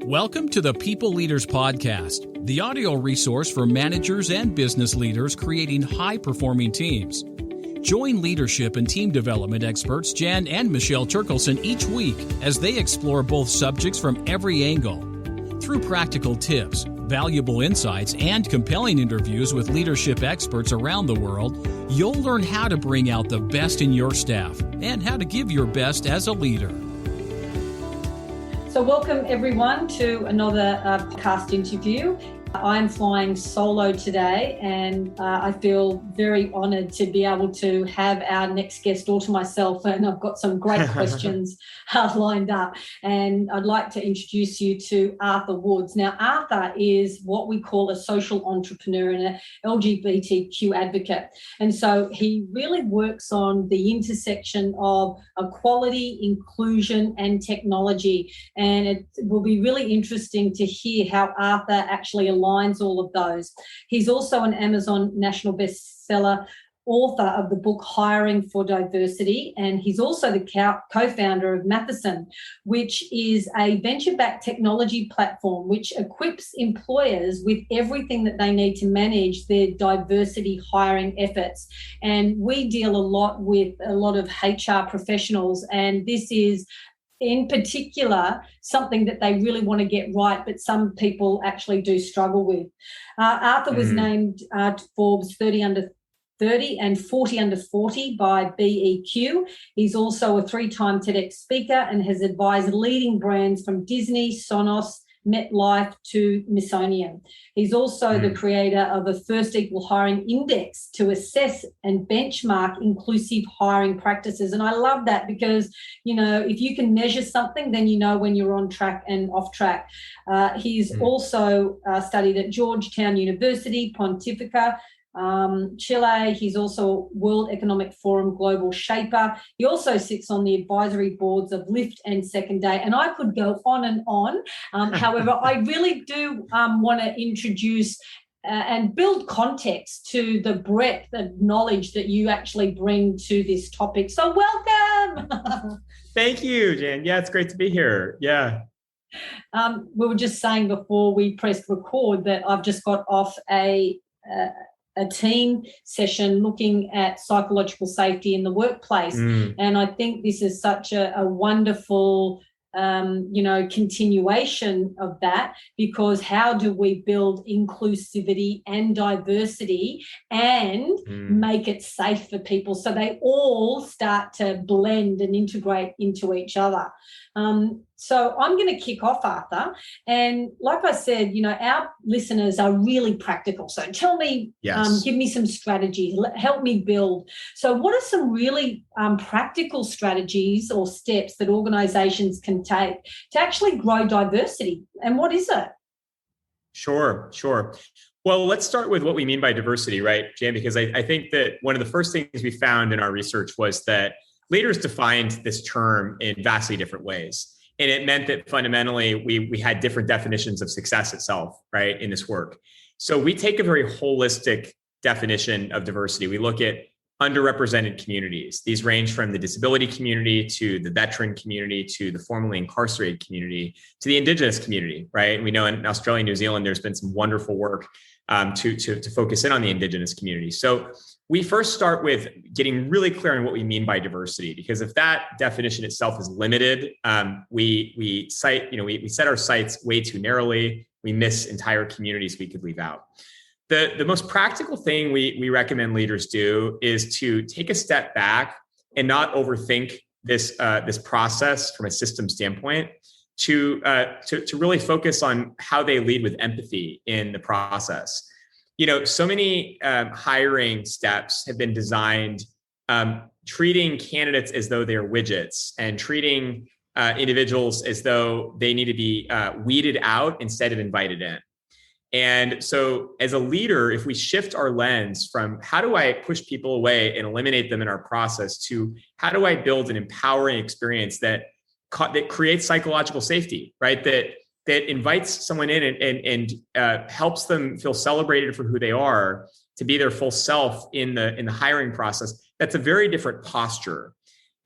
Welcome to the People Leaders Podcast, the audio resource for managers and business leaders creating high-performing teams. Join leadership and team development experts Jan and Michelle Turkelson each week as they explore both subjects from every angle. Through practical tips, valuable insights, and compelling interviews with leadership experts around the world, you'll learn how to bring out the best in your staff and how to give your best as a leader. So welcome everyone to another podcast interview. I'm flying solo today and I feel very honoured to be able to have our next guest all to myself, and I've got some great questions lined up, and I'd like to introduce you to Arthur Woods. Now, Arthur is what we call a social entrepreneur and an LGBTQ advocate, and so he really works on the intersection of equality, inclusion and technology, and it will be really interesting to hear how Arthur actually aligns all of those. He's also an Amazon national bestseller, author of the book Hiring for Diversity, and he's also the co-founder of Mathison, which is a venture-backed technology platform which equips employers with everything that they need to manage their diversity hiring efforts. And we deal a lot with a lot of HR professionals, and this is in particular something that they really want to get right, but some people actually do struggle with. Arthur was named Forbes 30 Under 30 and 40 Under 40 by BEQ. He's also a 3-time TEDx speaker and has advised leading brands from Disney, Sonos, MetLife to Mathison. He's also the creator of a first equal hiring index to assess and benchmark inclusive hiring practices. And I love that because, you know, if you can measure something, then you know when you're on track and off track. He's also studied at Georgetown University, Pontifica, Chile. He's also World Economic Forum Global Shaper. He also sits on the advisory boards of Lyft and Second Day, and I could go on and on. However, I really do want to introduce and build context to the breadth of knowledge that you actually bring to this topic. So welcome. Thank you, Jan. Yeah, it's great to be here. Yeah. We were just saying before we pressed record that I've just got off a team session looking at psychological safety in the workplace. And I think this is such a wonderful, continuation of that, because how do we build inclusivity and diversity and make it safe for people so they all start to blend and integrate into each other? So I'm going to kick off, Arthur. And like I said, you know, our listeners are really practical. So tell me, give me some strategies, help me build. So what are some really practical strategies or steps that organizations can take to actually grow diversity? And what is it? Sure. Well, let's start with what we mean by diversity, right, Jan? Because I think that one of the first things we found in our research was that leaders defined this term in vastly different ways. And it meant that fundamentally we had different definitions of success itself, right, in this work. So we take a very holistic definition of diversity. We look at underrepresented communities. These range from the disability community to the veteran community to the formerly incarcerated community to the Indigenous community, right? And we know in Australia and New Zealand, there's been some wonderful work to focus in on the Indigenous community. So we first start with getting really clear on what we mean by diversity, because if that definition itself is limited, we set our sights way too narrowly. We miss entire communities we could leave out. The most practical thing we recommend leaders do is to take a step back and not overthink this process from a system standpoint, to really focus on how they lead with empathy in the process. You know, so many hiring steps have been designed treating candidates as though they're widgets and treating individuals as though they need to be weeded out instead of invited in. And so as a leader, if we shift our lens from how do I push people away and eliminate them in our process to how do I build an empowering experience that creates psychological safety, right? That invites someone in and helps them feel celebrated for who they are, to be their full self in the hiring process. That's a very different posture.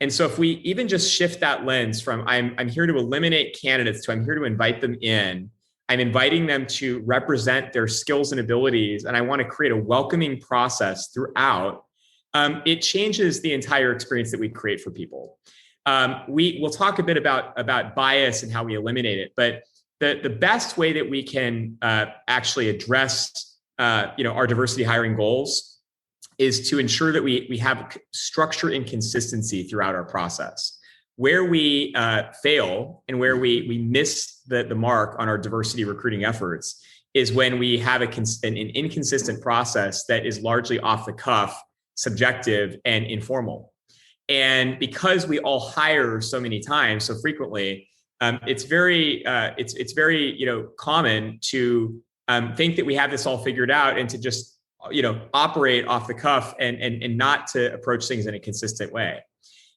And so if we even just shift that lens from I'm here to eliminate candidates to I'm here to invite them in, I'm inviting them to represent their skills and abilities, and I want to create a welcoming process throughout, it changes the entire experience that we create for people. We'll talk a bit about bias and how we eliminate it, but the best way that we can actually address our diversity hiring goals is to ensure that we have structure and consistency throughout our process. Where we fail and where we miss the mark on our diversity recruiting efforts is when we have an inconsistent process that is largely off the cuff, subjective, and informal. And because we all hire so many times, so frequently, it's very common to think that we have this all figured out and to just operate off the cuff and not to approach things in a consistent way.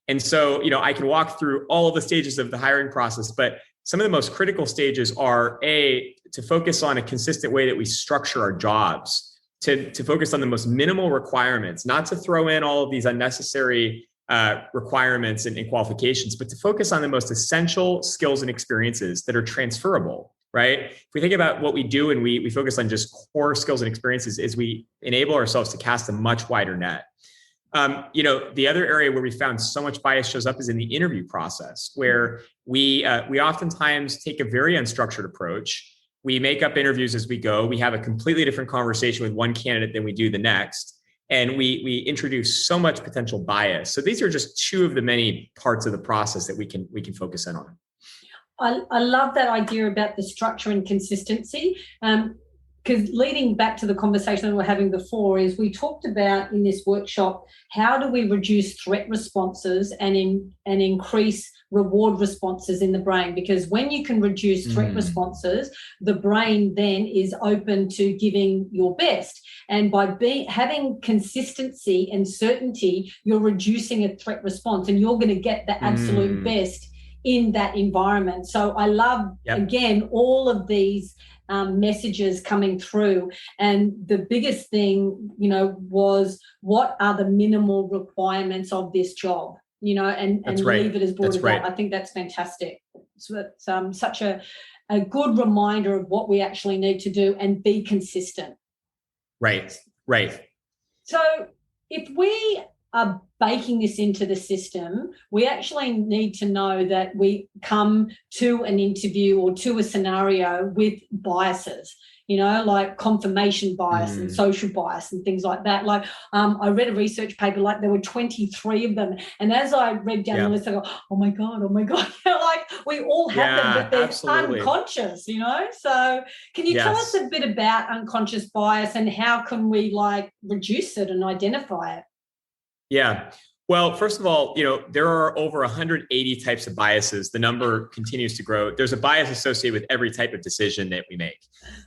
And so, I can walk through all of the stages of the hiring process, but some of the most critical stages are to focus on a consistent way that we structure our jobs, to focus on the most minimal requirements, not to throw in all of these unnecessary requirements and qualifications, but to focus on the most essential skills and experiences that are transferable, right? If we think about what we do and we focus on just core skills and experiences, is we enable ourselves to cast a much wider net. The other area where we found so much bias shows up is in the interview process, where we oftentimes take a very unstructured approach. We make up interviews as we go. We have a completely different conversation with one candidate than we do the next. And we introduce so much potential bias. So these are just two of the many parts of the process that we can focus in on. I love that idea about the structure and consistency. Because leading back to the conversation that we were having before, is we talked about in this workshop, how do we reduce threat responses and increase reward responses in the brain? Because when you can reduce threat responses, the brain then is open to giving your best. And by having consistency and certainty, you're reducing a threat response and you're going to get the absolute best in that environment. So I love, again, all of these messages coming through. And the biggest thing, was what are the minimal requirements of this job, and leave it as broad as that. I think that's fantastic. So it's such a good reminder of what we actually need to do and be consistent. Right. So if we are baking this into the system, we actually need to know that we come to an interview or to a scenario with biases, like confirmation bias and social bias and things like that. Like I read a research paper, like there were 23 of them. And as I read down the list, I go, oh my God. Like we all have them, but they're unconscious, So can you tell us a bit about unconscious bias and how can we reduce it and identify it? Yeah. Well, first of all, there are over 180 types of biases. The number continues to grow. There's a bias associated with every type of decision that we make.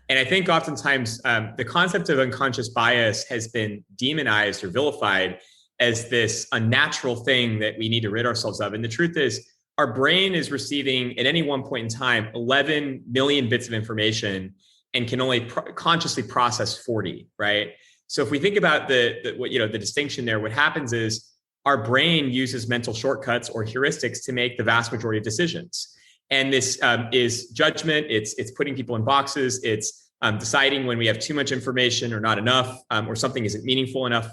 And I think oftentimes the concept of unconscious bias has been demonized or vilified as this unnatural thing that we need to rid ourselves of. And the truth is, our brain is receiving at any one point in time 11 million bits of information and can only consciously process 40, right? So if we think about the distinction there, what happens is our brain uses mental shortcuts or heuristics to make the vast majority of decisions. And this is judgment. It's putting people in boxes. It's deciding when we have too much information or not enough, or something isn't meaningful enough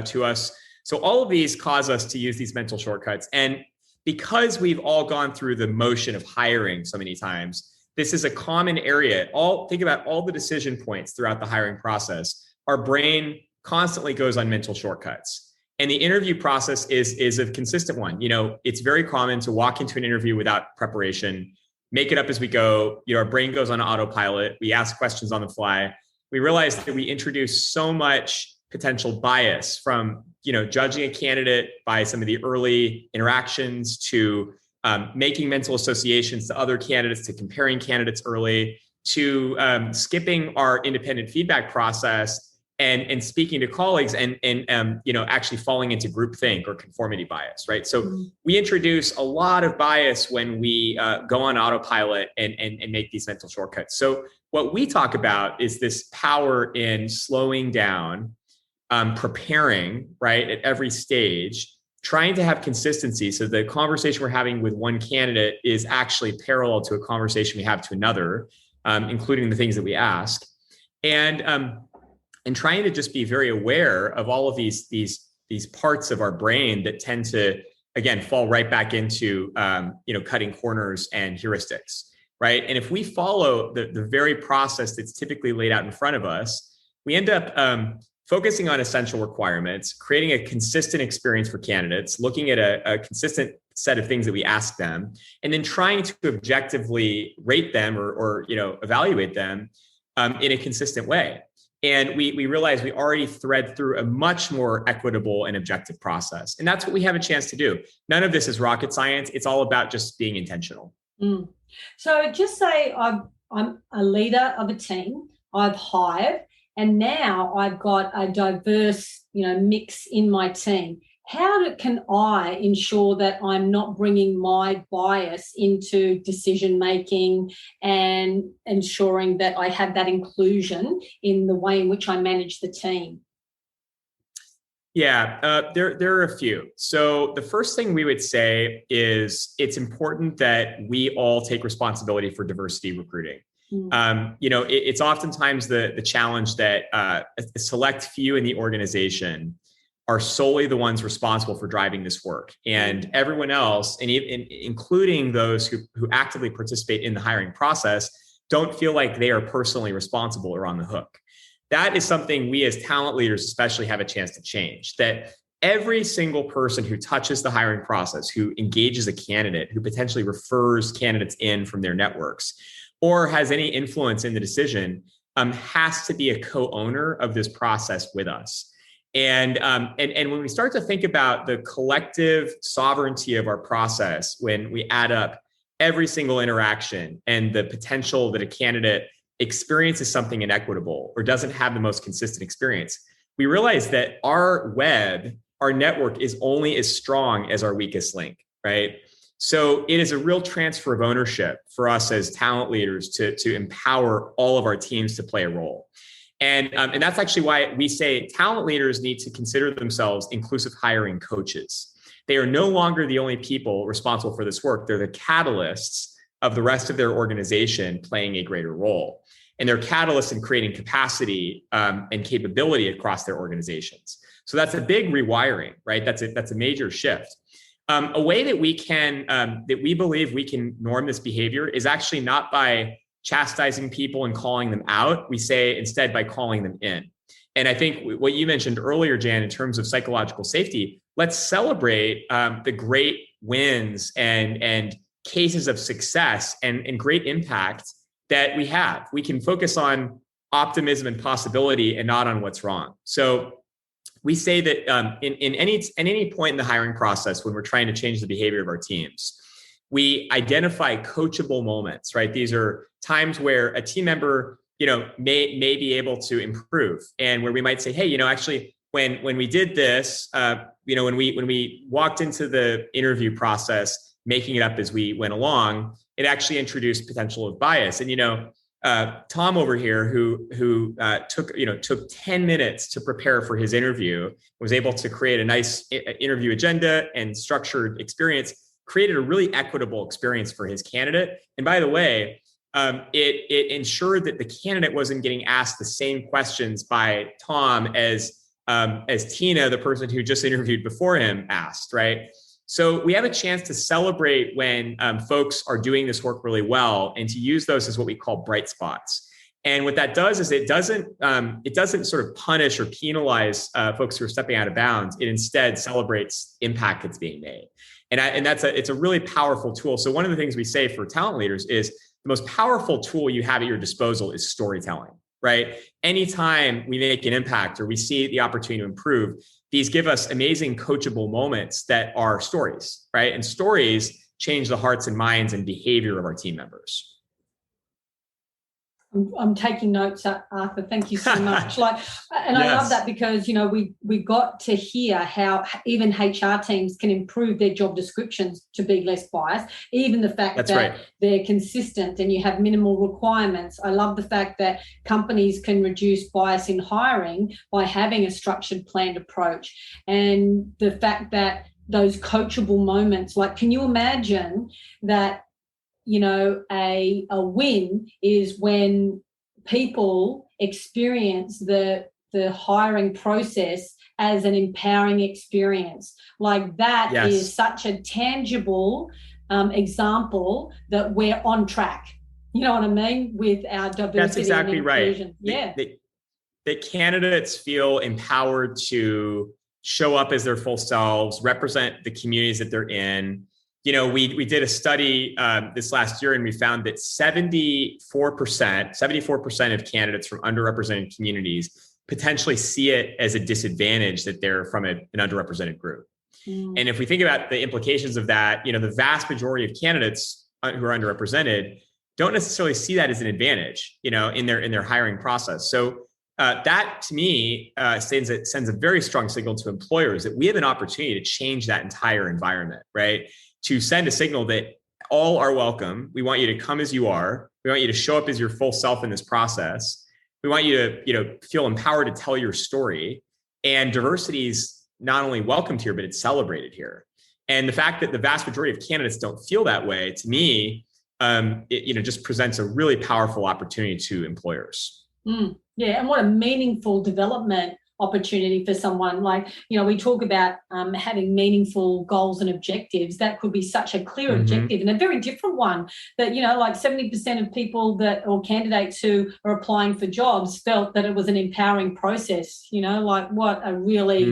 to us. So all of these cause us to use these mental shortcuts. And because we've all gone through the motion of hiring so many times, this is a common area. Think about all the decision points throughout the hiring process. Our brain constantly goes on mental shortcuts. And the interview process is a consistent one. It's very common to walk into an interview without preparation, make it up as we go. Our brain goes on autopilot. We ask questions on the fly. We realize that we introduce so much potential bias from, judging a candidate by some of the early interactions to making mental associations to other candidates, to comparing candidates early, to skipping our independent feedback process and speaking to colleagues and actually falling into groupthink or conformity bias, right? So we introduce a lot of bias when we go on autopilot and make these mental shortcuts. So what we talk about is this power in slowing down, preparing, right, at every stage, trying to have consistency. So the conversation we're having with one candidate is actually parallel to a conversation we have to another, including the things that we ask. And trying to just be very aware of all of these parts of our brain that tend to, again, fall right back into, cutting corners and heuristics, right? And if we follow the very process that's typically laid out in front of us, we end up focusing on essential requirements, creating a consistent experience for candidates, looking at a consistent set of things that we ask them, and then trying to objectively rate them or evaluate them in a consistent way. And we realize we already thread through a much more equitable and objective process. And that's what we have a chance to do. None of this is rocket science. It's all about just being intentional. Mm. So just say I'm a leader of a team, I've hired, and now I've got a diverse, mix in my team. How can I ensure that I'm not bringing my bias into decision-making and ensuring that I have that inclusion in the way in which I manage the team? Yeah, there are a few. So the first thing we would say is it's important that we all take responsibility for diversity recruiting. It's oftentimes the challenge that a select few in the organization are solely the ones responsible for driving this work. And everyone else, and even including those who actively participate in the hiring process, don't feel like they are personally responsible or on the hook. That is something we as talent leaders especially have a chance to change, that every single person who touches the hiring process, who engages a candidate, who potentially refers candidates in from their networks, or has any influence in the decision, has to be a co-owner of this process with us. And when we start to think about the collective sovereignty of our process, when we add up every single interaction and the potential that a candidate experiences something inequitable or doesn't have the most consistent experience, we realize that our network is only as strong as our weakest link, right? So it is a real transfer of ownership for us as talent leaders to empower all of our teams to play a role. And that's actually why we say talent leaders need to consider themselves inclusive hiring coaches. They are no longer the only people responsible for this work. They're the catalysts of the rest of their organization playing a greater role. And they're catalysts in creating capacity and capability across their organizations. So that's a big rewiring, right? That's a major shift. A way that we believe we can norm this behavior is actually not by chastising people and calling them out. We say instead by calling them in. And I think what you mentioned earlier, Jan, in terms of psychological safety, let's celebrate the great wins and cases of success and great impact that we have. We can focus on optimism and possibility and not on what's wrong. So we say that in any point in the hiring process, when we're trying to change the behavior of our teams, we identify coachable moments, right? These are times where a team member, may be able to improve, and where we might say, hey, actually, when we did this, when we walked into the interview process, making it up as we went along, it actually introduced potential of bias. And Tom over here, who took 10 minutes to prepare for his interview, was able to create a nice interview agenda and structured experience, created a really equitable experience for his candidate. And by the way, it ensured that the candidate wasn't getting asked the same questions by Tom as Tina, the person who just interviewed before him, asked, right? So we have a chance to celebrate when folks are doing this work really well, and to use those as what we call bright spots. And what that does is it doesn't sort of punish or penalize folks who are stepping out of bounds. It instead celebrates impact that's being made. And it's a really powerful tool. So one of the things we say for talent leaders is the most powerful tool you have at your disposal is storytelling, right? Anytime we make an impact or we see the opportunity to improve, these give us amazing coachable moments that are stories, right? And stories change the hearts and minds and behavior of our team members. I'm taking notes, Arthur. Thank you so much. Yes. I love that because, we got to hear how even HR teams can improve their job descriptions to be less biased. Even the fact that they're consistent and you have minimal requirements. I love the fact that companies can reduce bias in hiring by having a structured, planned approach. And the fact that those coachable moments. Like, can you imagine that, a win is when people experience the hiring process as an empowering experience. Like, that Yes. is such a tangible example that we're on track. You know what I mean? With our diversity. That's exactly and inclusion. Right. Yeah. That candidates feel empowered to show up as their full selves, represent the communities that they're in. We did a study this last year, and we found that 74% of candidates from underrepresented communities potentially see it as a disadvantage that they're from an underrepresented group. And if we think about the implications of that, the vast majority of candidates who are underrepresented don't necessarily see that as an advantage, in their hiring process. So that, to me, sends a very strong signal to employers that we have an opportunity to change that entire environment, right? To send a signal that all are welcome. We want you to come as you are. We want you to show up as your full self in this process. We want you to, feel empowered to tell your story. And diversity is not only welcomed here, but it's celebrated here. And the fact that the vast majority of candidates don't feel that way, to me, it just presents a really powerful opportunity to employers. Yeah, and what a meaningful development opportunity for someone. Like, we talk about having meaningful goals and objectives. That could be such a clear objective and a very different one that, like 70% of people or candidates who are applying for jobs felt that it was an empowering process, like what a really,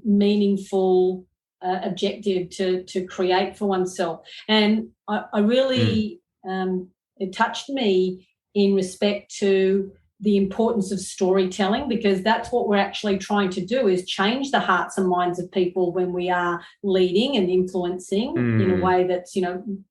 meaningful objective to create for oneself. And I really, it touched me in respect to the importance of storytelling, because that's what we're actually trying to do, is change the hearts and minds of people when we are leading and influencing in a way that's,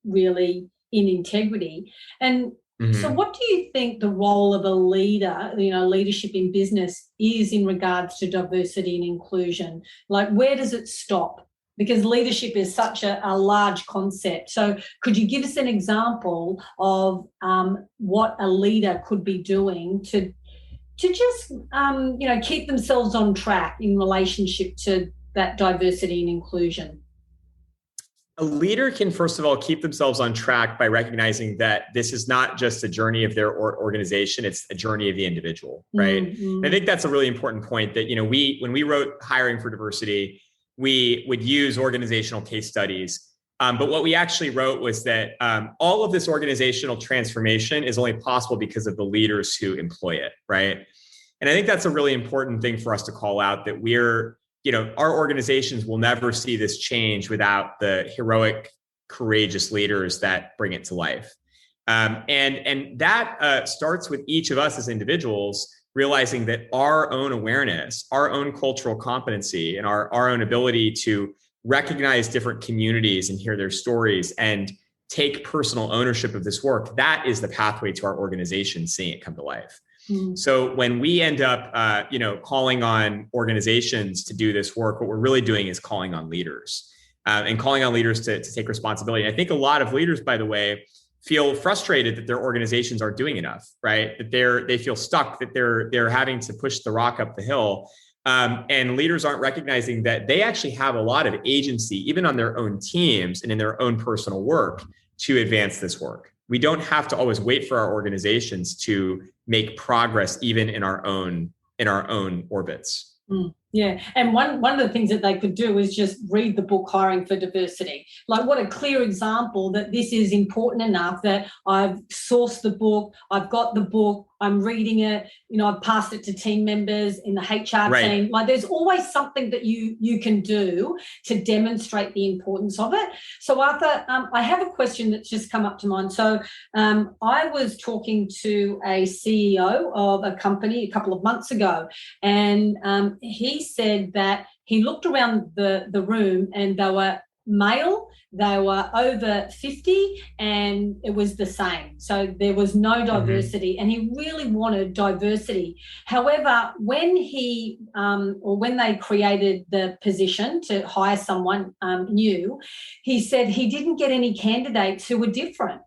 really in integrity. And so what do you think the role of a leader, leadership in business is in regards to diversity and inclusion? Like, where does it stop? Because leadership is such a large concept. So could you give us an example of what a leader could be doing to just, keep themselves on track in relationship to that diversity and inclusion? A leader can, first of all, keep themselves on track by recognizing that this is not just a journey of their organization, it's a journey of the individual, right? I think that's a really important point that, when we wrote Hiring for Diversity, we would use organizational case studies. But what we actually wrote was that all of this organizational transformation is only possible because of the leaders who employ it, right? And I think that's a really important thing for us to call out, that our organizations will never see this change without the heroic, courageous leaders that bring it to life. And that starts with each of us as individuals realizing that our own awareness, our own cultural competency, and our own ability to recognize different communities and hear their stories and take personal ownership of this work, that is the pathway to our organization seeing it come to life. So when we end up, calling on organizations to do this work, what we're really doing is calling on leaders and calling on leaders to take responsibility. And I think a lot of leaders, by the way, feel frustrated that their organizations aren't doing enough, right? That they feel stuck, that they're having to push the rock up the hill. And leaders aren't recognizing that they actually have a lot of agency, even on their own teams and in their own personal work, to advance this work. We don't have to always wait for our organizations to make progress, even in our own orbits. Yeah. And one of the things that they could do is just read the book Hiring for Diversity. Like, what a clear example that this is important enough that I've sourced the book, I've got the book, I'm reading it, I've passed it to team members in the HR team. Like, there's always something that you can do to demonstrate the importance of it. So Arthur, I have a question that's just come up to mind. So I was talking to a CEO of a company a couple of months ago, and he said that he looked around the room and they were male, they were over 50, and it was the same. So there was no diversity, and he really wanted diversity. However, when when they created the position to hire someone new, he said he didn't get any candidates who were different.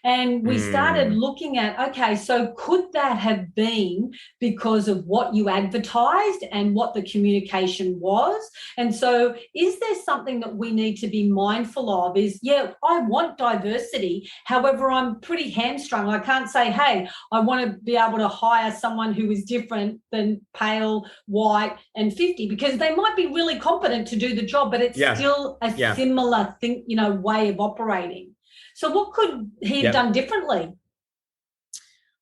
And we started looking at, okay, so could that have been because of what you advertised and what the communication was? And so is there something that we need to be mindful of is, yeah, I want diversity. However, I'm pretty hamstrung. I can't say, hey, I want to be able to hire someone who is different than pale, white, and 50, because they might be really competent to do the job, but it's still a similar thing, way of operating. So what could he have done differently?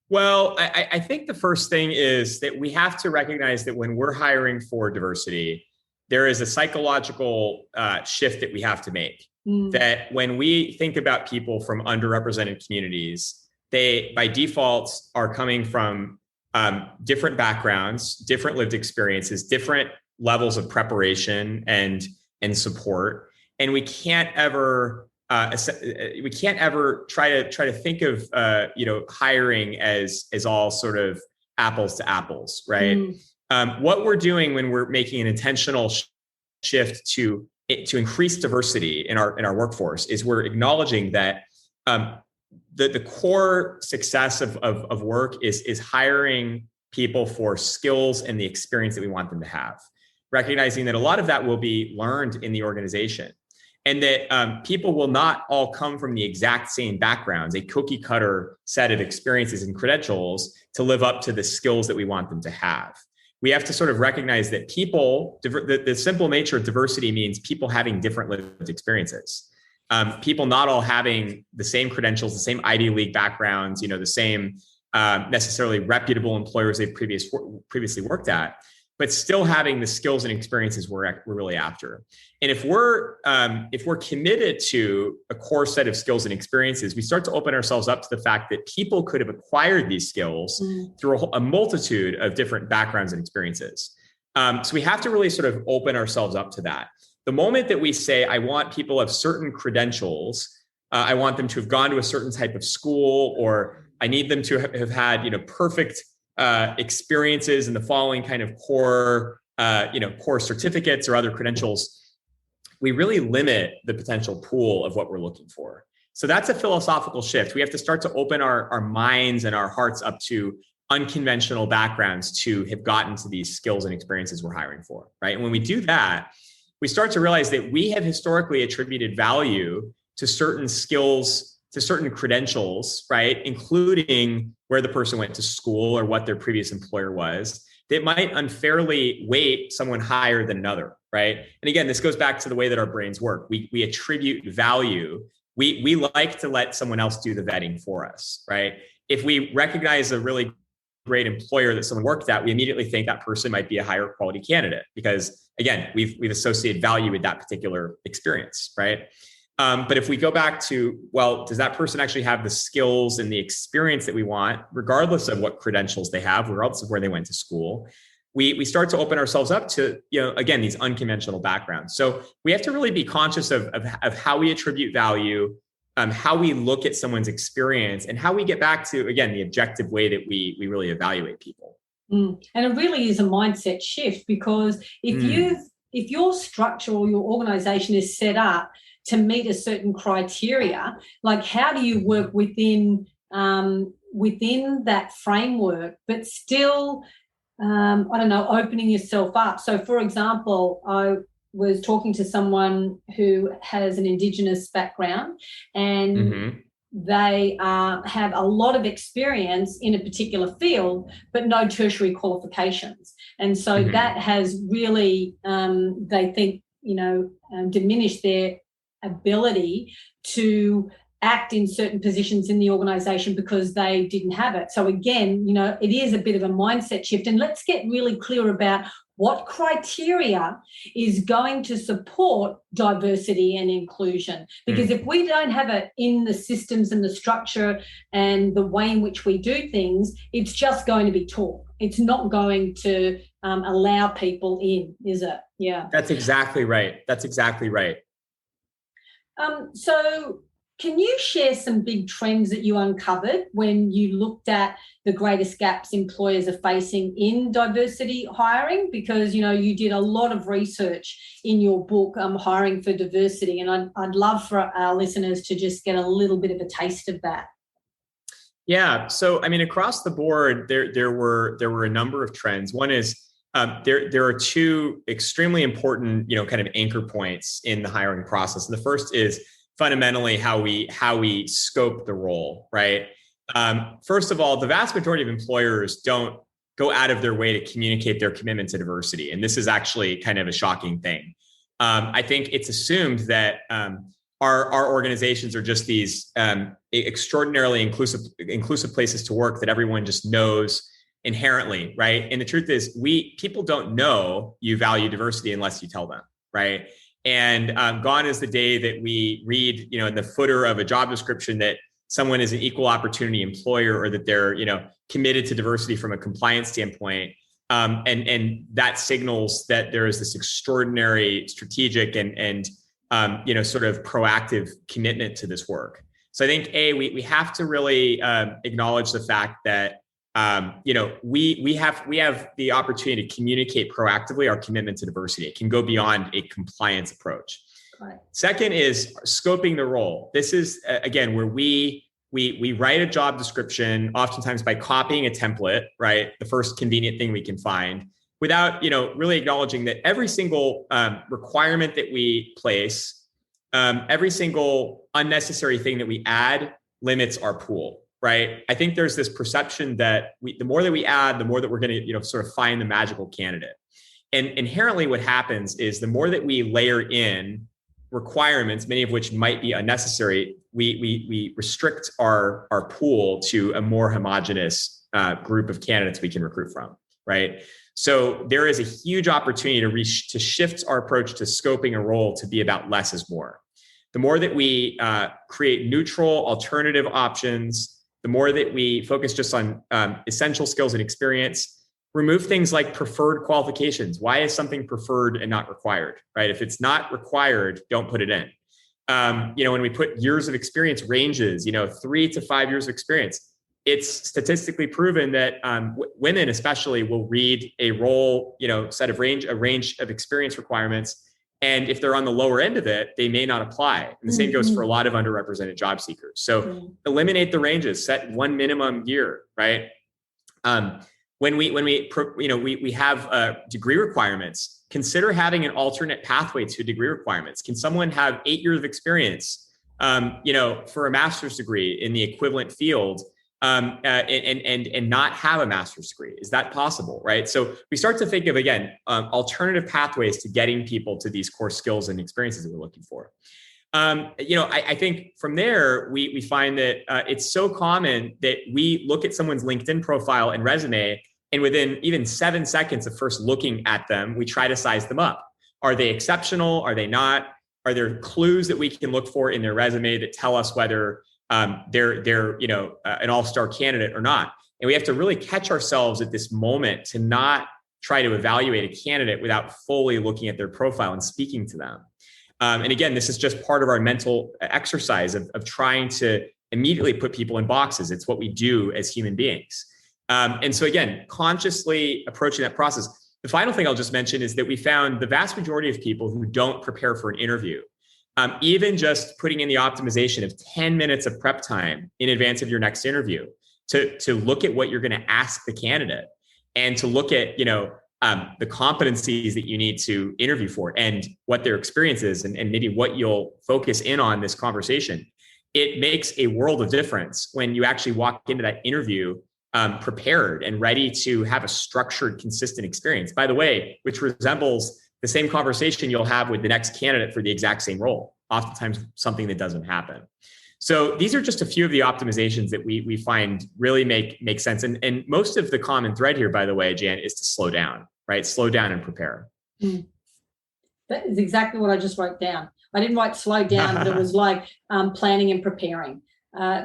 Well, I think the first thing is that we have to recognize that when we're hiring for diversity, there is a psychological shift that we have to make. That when we think about people from underrepresented communities, they by default are coming from different backgrounds, different lived experiences, different levels of preparation and support, and we can't ever try to think of hiring as all sort of apples to apples, right? What we're doing when we're making an intentional shift to increase diversity in our workforce is we're acknowledging that the core success of work is hiring people for skills and the experience that we want them to have, recognizing that a lot of that will be learned in the organization. And that people will not all come from the exact same backgrounds, a cookie cutter set of experiences and credentials to live up to the skills that we want them to have. We have to sort of recognize that people, the simple nature of diversity means people having different lived experiences. People not all having the same credentials, the same Ivy League backgrounds, the same necessarily reputable employers they've previously worked at, but still having the skills and experiences we're really after. And if we're committed to a core set of skills and experiences, we start to open ourselves up to the fact that people could have acquired these skills through a multitude of different backgrounds and experiences. So we have to really sort of open ourselves up to that. The moment that we say, I want people of certain credentials, I want them to have gone to a certain type of school, or I need them to have had, perfect experiences in the following kind of core certificates or other credentials, we really limit the potential pool of what we're looking for. So that's a philosophical shift. We have to start to open our minds and our hearts up to unconventional backgrounds to have gotten to these skills and experiences we're hiring for, right? And when we do that, we start to realize that we have historically attributed value to certain skills, to certain credentials, right? Including where the person went to school or what their previous employer was, that might unfairly weight someone higher than another, right? And again, this goes back to the way that our brains work. We attribute value. We like to let someone else do the vetting for us, right? If we recognize a really great employer that someone worked at, we immediately think that person might be a higher quality candidate because, again, we've associated value with that particular experience, right? But if we go back to, well, does that person actually have the skills and the experience that we want, regardless of what credentials they have, regardless of where they went to school, we start to open ourselves up to, again, these unconventional backgrounds. So we have to really be conscious of how we attribute value, how we look at someone's experience, and how we get back to, again, the objective way that we really evaluate people. And it really is a mindset shift, because if your structure or your organization is set up to meet a certain criteria, like how do you work within that framework, but still, opening yourself up. So for example, I was talking to someone who has an Indigenous background, and they have a lot of experience in a particular field, but no tertiary qualifications. And so that has really, they think, diminished their ability to act in certain positions in the organization because they didn't have it. So again, it is a bit of a mindset shift. And let's get really clear about what criteria is going to support diversity and inclusion. Because if we don't have it in the systems and the structure and the way in which we do things, it's just going to be talk. It's not going to allow people in, is it? Yeah. That's exactly right. So Can you share some big trends that you uncovered when you looked at the greatest gaps employers are facing in diversity hiring? Because, you did a lot of research in your book, Hiring for Diversity, and I'd love for our listeners to just get a little bit of a taste of that. Yeah. So, across the board, there were a number of trends. One is there are two extremely important, kind of anchor points in the hiring process. And the first is fundamentally how we scope the role, right? First of all, the vast majority of employers don't go out of their way to communicate their commitment to diversity. And this is actually kind of a shocking thing. I think it's assumed that our organizations are just these extraordinarily inclusive places to work that everyone just knows inherently, right? And the truth is, people don't know you value diversity unless you tell them, right? And gone is the day that we read, in the footer of a job description that someone is an equal opportunity employer, or that they're, committed to diversity from a compliance standpoint. And that signals that there is this extraordinary strategic and sort of proactive commitment to this work. So I think we have to really acknowledge the fact that we have the opportunity to communicate proactively our commitment to diversity. It can go beyond a compliance approach. Right. Second is scoping the role. This is again where we write a job description, oftentimes by copying a template, right? The first convenient thing we can find, without really acknowledging that every single requirement that we place, every single unnecessary thing that we add limits our pool. Right. I think there's this perception that the more that we add, the more that we're going to, sort of find the magical candidate. And inherently what happens is the more that we layer in requirements, many of which might be unnecessary, we restrict our pool to a more homogenous group of candidates we can recruit from. Right. So there is a huge opportunity to shift our approach to scoping a role to be about less is more. The more that we create neutral alternative options, the more that we focus just on essential skills and experience, remove things like preferred qualifications. Why is something preferred and not required, right? If it's not required, don't put it in. When we put years of experience ranges, 3 to 5 years of experience, it's statistically proven that women especially will read a role, a range of experience requirements. And if they're on the lower end of it, they may not apply. And the same goes for a lot of underrepresented job seekers. So eliminate the ranges, set one minimum year, right? When we have degree requirements, consider having an alternate pathway to degree requirements. Can someone have 8 years of experience, for a master's degree in the equivalent field, and not have a master's degree? Is that possible, right? So we start to think of, again, alternative pathways to getting people to these core skills and experiences that we're looking for. I think from there, we find that it's so common that we look at someone's LinkedIn profile and resume, and within even 7 seconds of first looking at them, we try to size them up. Are they exceptional? Are they not? Are there clues that we can look for in their resume that tell us whether they're an all-star candidate or not? And we have to really catch ourselves at this moment to not try to evaluate a candidate without fully looking at their profile and speaking to them. And again, this is just part of our mental exercise of trying to immediately put people in boxes. It's what we do as human beings. And so again, consciously approaching that process. The final thing I'll just mention is that we found the vast majority of people who don't prepare for an interview, even just putting in the optimization of 10 minutes of prep time in advance of your next interview to look at what you're going to ask the candidate and to look at, the competencies that you need to interview for and what their experience is and maybe what you'll focus in on this conversation. It makes a world of difference when you actually walk into that interview prepared and ready to have a structured, consistent experience, by the way, which resembles the same conversation you'll have with the next candidate for the exact same role, oftentimes something that doesn't happen. So these are just a few of the optimizations that we find really make sense. And most of the common thread here, by the way, Jan, is to slow down, right? Slow down and prepare. That is exactly what I just wrote down. I didn't write slow down, but it was like planning and preparing.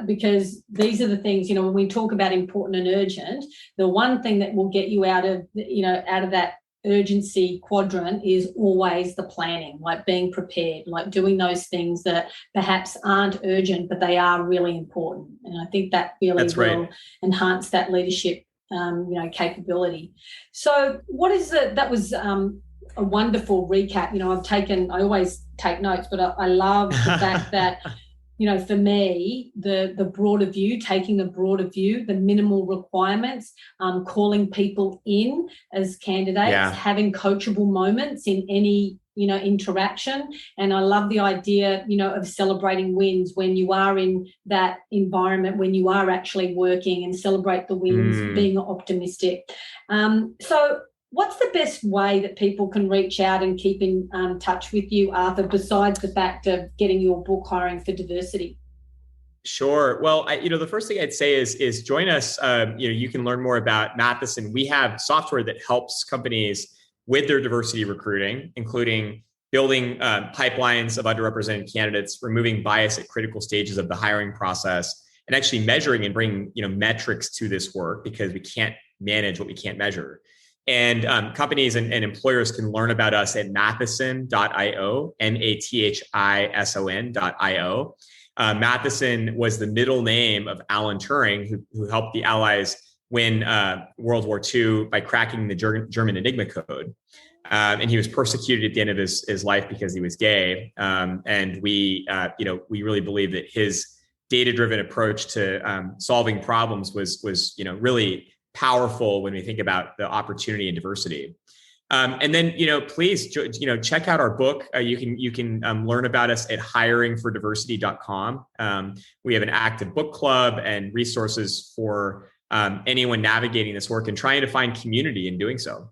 Because these are the things, when we talk about important and urgent, the one thing that will get you out of that urgency quadrant is always the planning, like being prepared, like doing those things that perhaps aren't urgent, but they are really important. And I think that really will enhance that leadership, capability. So what is it? That was a wonderful recap. I always take notes, but I love the fact that, for me, the broader view, taking the broader view, the minimal requirements, calling people in as candidates, having coachable moments in any, interaction. And I love the idea, of celebrating wins when you are in that environment, when you are actually working, and celebrate the wins, being optimistic. So what's the best way that people can reach out and keep in touch with you, Arthur, besides the fact of getting your book, Hiring for Diversity? Sure. Well, the first thing I'd say is join us. You can learn more about Mathison. We have software that helps companies with their diversity recruiting, including building pipelines of underrepresented candidates, removing bias at critical stages of the hiring process, and actually measuring and bringing metrics to this work, because we can't manage what we can't measure. And companies and employers can learn about us at Mathison.io, Mathison.io. Mathison was the middle name of Alan Turing, who helped the Allies win World War II by cracking the German Enigma code. And he was persecuted at the end of his life because he was gay. And we really believe that his data-driven approach to solving problems was really powerful when we think about the opportunity and diversity. And then, please, check out our book. You can learn about us at hiringfordiversity.com. We have an active book club and resources for anyone navigating this work and trying to find community in doing so.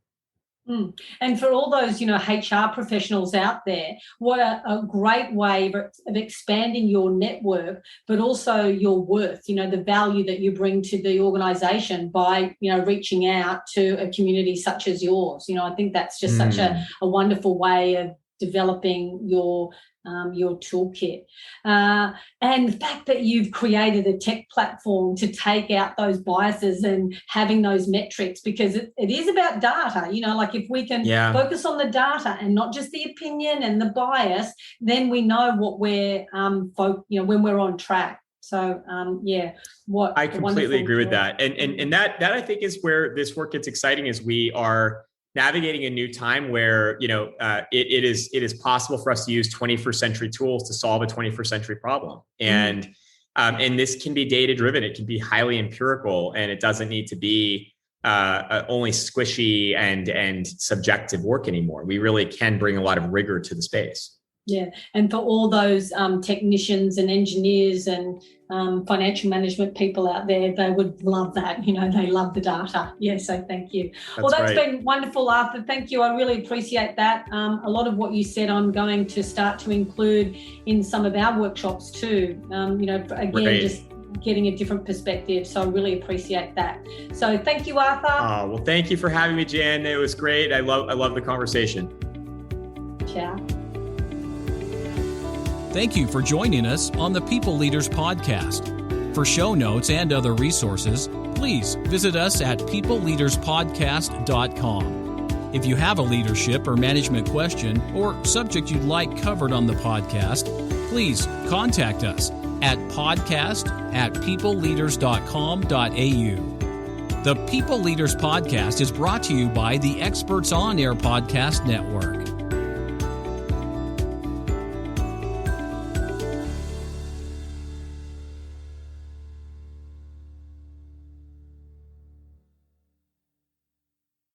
And for all those, HR professionals out there, what a great way of expanding your network, but also your worth, the value that you bring to the organisation by, reaching out to a community such as yours. I think that's just such a wonderful way of developing your toolkit. And the fact that you've created a tech platform to take out those biases and having those metrics, because it is about data, like if we can focus on the data and not just the opinion and the bias, then we know what we're, when we're on track. So, what I completely agree with that. And that I think is where this work gets exciting, is we are navigating a new time where, it is possible for us to use 21st century tools to solve a 21st century problem. And this can be data driven. It can be highly empirical, and it doesn't need to be only squishy and subjective work anymore. We really can bring a lot of rigor to the space. Yeah, and for all those technicians and engineers and financial management people out there, they would love that. They love the data. Yeah, so thank you. That's been wonderful, Arthur. Thank you. I really appreciate that. A lot of what you said I'm going to start to include in some of our workshops too. Just getting a different perspective. So I really appreciate that. So thank you, Arthur. Well, thank you for having me, Jan. It was great. I love the conversation. Ciao. Thank you for joining us on the People Leaders Podcast. For show notes and other resources, please visit us at peopleleaderspodcast.com. If you have a leadership or management question or subject you'd like covered on the podcast, please contact us at podcast@peopleleaders.com.au. The People Leaders Podcast is brought to you by the Experts on Air Podcast Network.